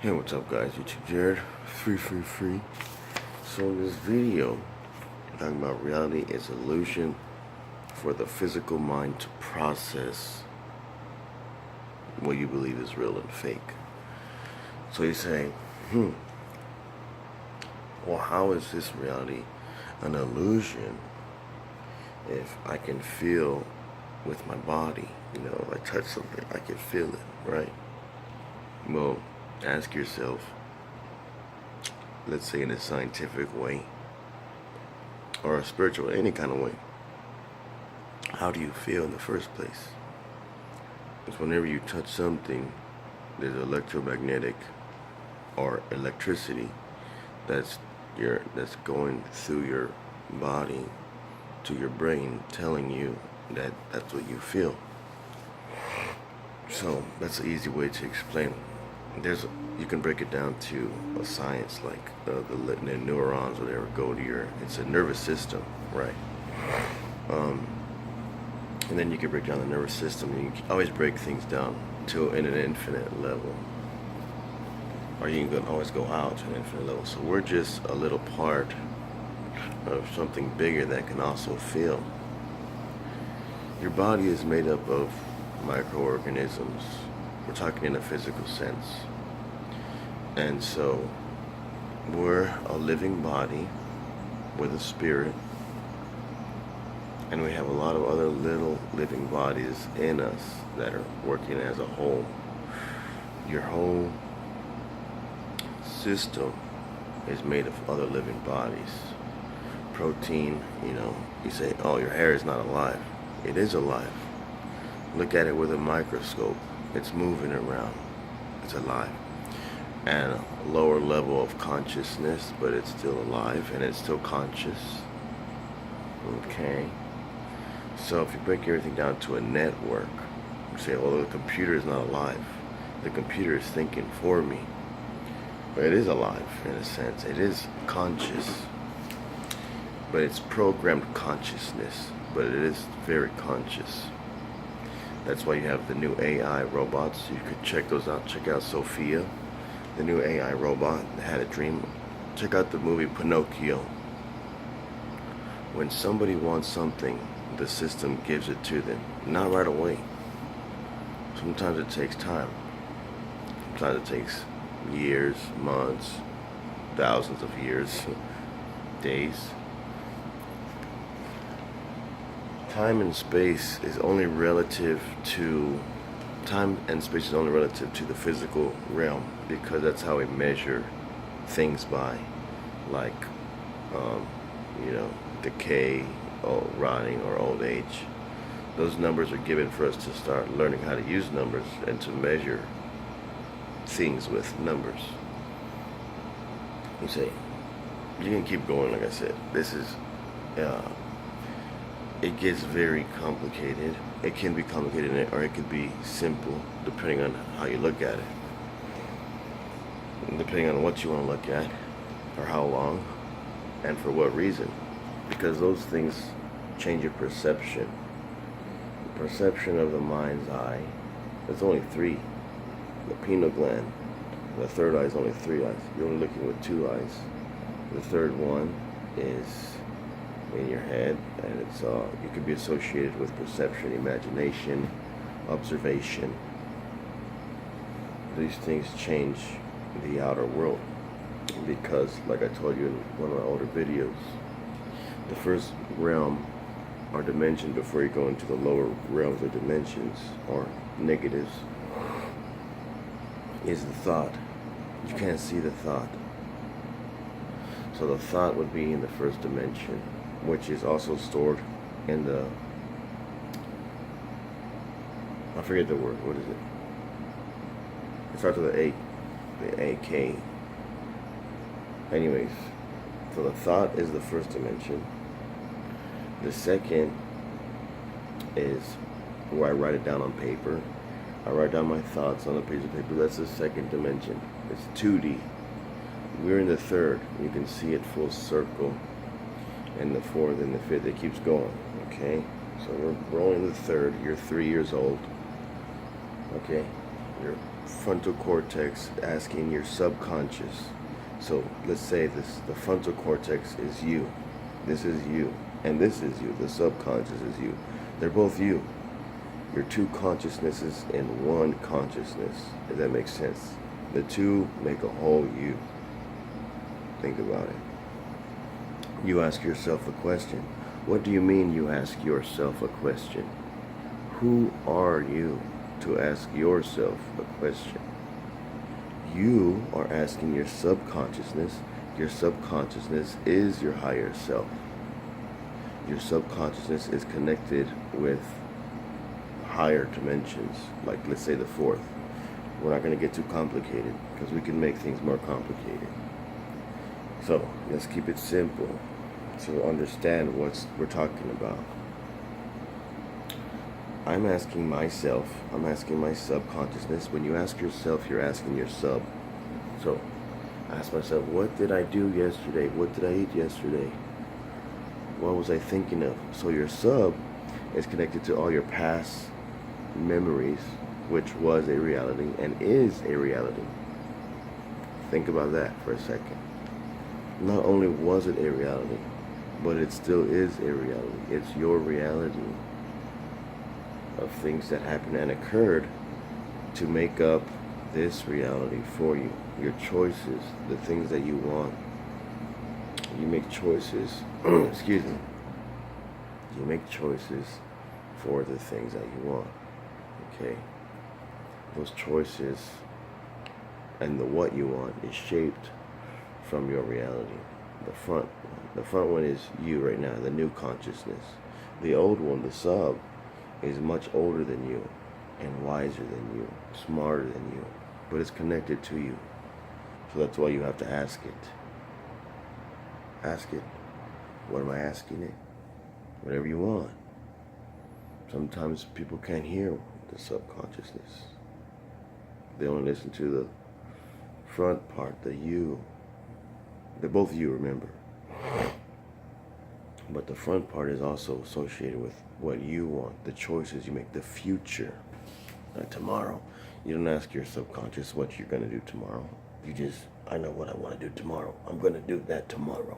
Hey, what's up, guys? YouTube Jared, free. So in this video, I'm talking about reality is illusion for the physical mind to process what you believe is real and fake. So you say, well, how is this reality an illusion if I can feel with my body? You know, if I touch something, I can feel it, right? Well, ask yourself, let's say in a scientific way or a spiritual, any kind of way, how do you feel in the first place? Because whenever you touch something, there's electromagnetic or electricity that's going through your body to your brain, telling you that that's what you feel. So that's an easy way to explain. You can break it down to a science like the neurons, whatever, go to it's a nervous system, right? And then you can break down the nervous system. You can always break things down to an infinite level, or you can always go out to an infinite level. So we're just a little part of something bigger that can also feel. Your body is made up of microorganisms. We're talking in a physical sense. And so we're a living body with a spirit, and we have a lot of other little living bodies in us that are working as a whole. Your whole system is made of other living bodies. Protein, you say, oh, your hair is not alive. It is alive. Look at it with a microscope. It's moving around. It's alive. And a lower level of consciousness, but it's still alive and it's still conscious. Okay. So if you break everything down to a network, you say, well, the computer is not alive. The computer is thinking for me. But it is alive in a sense. It is conscious. But it's programmed consciousness. But it is very conscious. That's why you have the new AI robots. You could check those out. Check out Sophia, the new AI robot that had a dream. Check out the movie Pinocchio. When somebody wants something, the system gives it to them. Not right away. Sometimes it takes time. Sometimes it takes years, months, thousands of years, days. Time and space is only relative to the physical realm, because that's how we measure things by, like decay or rotting or old age. Those numbers are given for us to start learning how to use numbers and to measure things with numbers. You say, you can keep going. Like I said, this is it gets very complicated. It can be complicated, or it could be simple, depending on how you look at it. And depending on what you want to look at, or how long, and for what reason. Because those things change your perception. The perception of the mind's eye, there's only three. The pineal gland, the third eye is only three eyes. You're only looking with two eyes. The third one is in your head, and it's you could be associated with perception, imagination, observation. These things change the outer world, because, like I told you in one of my older videos, the first realm or dimension before you go into the lower realms or dimensions or negatives is the thought. You can't see the thought. So the thought would be in the first dimension, which is also stored in I forget the word, what is it? It starts with the AK. Anyways, so the thought is the first dimension. The second is where I write it down on paper. I write down my thoughts on a piece of paper. That's the second dimension. It's 2D. We're in the third. You can see it full circle. And the fourth and the fifth, it keeps going. Okay? So we're only in the third. You're 3 years old. Okay? You're frontal cortex asking your subconscious. So let's say the frontal cortex is you. This is you. And this is you. The subconscious is you. They're both you. Your two consciousnesses in one consciousness. If that makes sense. The two make a whole you. Think about it. You ask yourself a question. What do you mean you ask yourself a question? Who are you to ask yourself a question? You are asking your subconsciousness. Your subconsciousness is your higher self. Your subconsciousness is connected with higher dimensions, like let's say the fourth. We're not going to get too complicated because we can make things more complicated. So let's keep it simple to understand what we're talking about. I'm asking my subconsciousness. When you ask yourself, you're asking your sub. So I ask myself, what did I do yesterday? What did I eat yesterday? What was I thinking of? So your sub is connected to all your past memories, which was a reality and is a reality. Think about that for a second. Not only was it a reality, but it still is a reality. It's your reality of things that happened and occurred to make up this reality for you. Your choices, the things that you want. You make choices, excuse me. You make choices for the things that you want. Okay? Those choices and the what you want is shaped from your reality. The front one is you right now, the new consciousness. The old one, the sub, is much older than you and wiser than you, smarter than you, but it's connected to you. So that's why you have to ask it. Ask it. What am I asking it? Whatever you want. Sometimes people can't hear the subconsciousness. They only listen to the front part, the you. They're both you, remember. But the front part is also associated with what you want, the choices you make, the future. Not tomorrow. You don't ask your subconscious what you're going to do tomorrow. You just, I know what I want to do tomorrow. I'm going to do that tomorrow.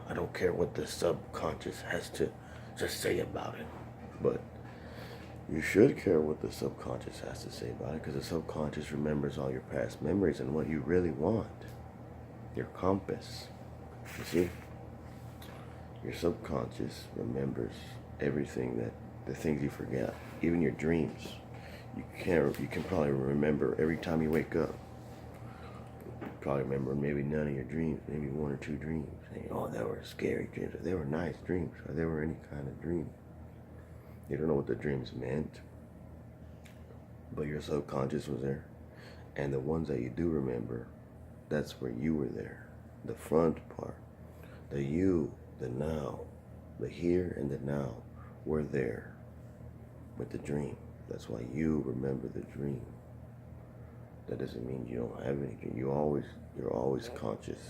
I don't care what the subconscious has to just say about it. But you should care what the subconscious has to say about it, because the subconscious remembers all your past memories and what you really want. Your compass. You see? Your subconscious remembers everything the things you forget, even your dreams. You can probably remember every time you wake up. You probably remember maybe none of your dreams, maybe one or two dreams. And, oh, they were scary dreams, or they were nice dreams, or they were any kind of dream. You don't know what the dreams meant, but your subconscious was there. And the ones that you do remember, that's where you were there. The front part, the you, the now, the here and the now were there with the dream. That's why you remember the dream. That doesn't mean you don't have any dream. You're always conscious,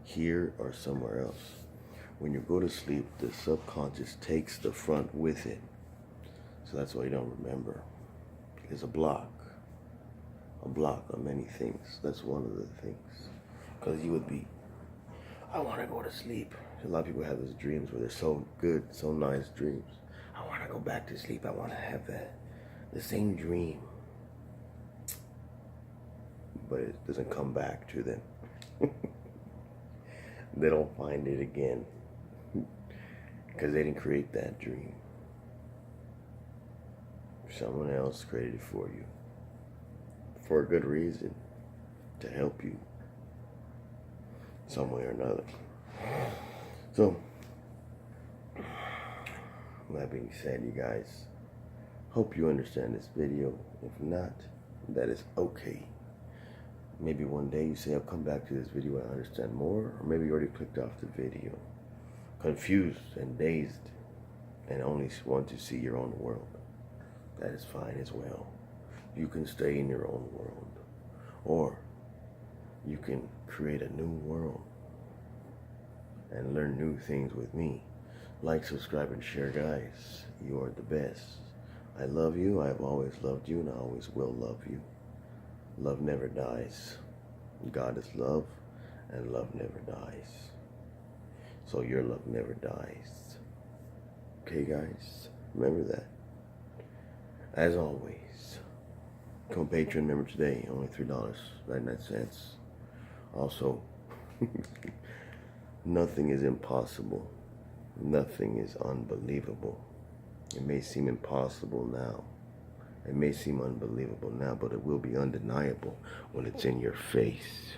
here or somewhere else. When you go to sleep, the subconscious takes the front with it. So that's why you don't remember. It's a block on many things. That's one of the things. Because you would be, I want to go to sleep. A lot of people have those dreams where they're so good, so nice dreams. I want to go back to sleep. I want to have the same dream. But it doesn't come back to them. They don't find it again. Because they didn't create that dream. Someone else created it for you. For a good reason. To help you. Some way or another. So, that being said, you guys, hope you understand this video. If not, that is okay. Maybe one day you say, I'll come back to this video and understand more. Or maybe you already clicked off the video. Confused and dazed. And only want to see your own world. That is fine as well. You can stay in your own world. Or you can create a new world. And learn new things with me. Like, subscribe, and share, guys. You are the best. I love you. I have always loved you, and I always will love you. Love never dies. God is love, and love never dies. So your love never dies. Okay, guys? Remember that. As always, become a Patreon member today. Only $3.99. Also, nothing is impossible. Nothing is unbelievable. It may seem impossible now. It may seem unbelievable now, but it will be undeniable when it's in your face.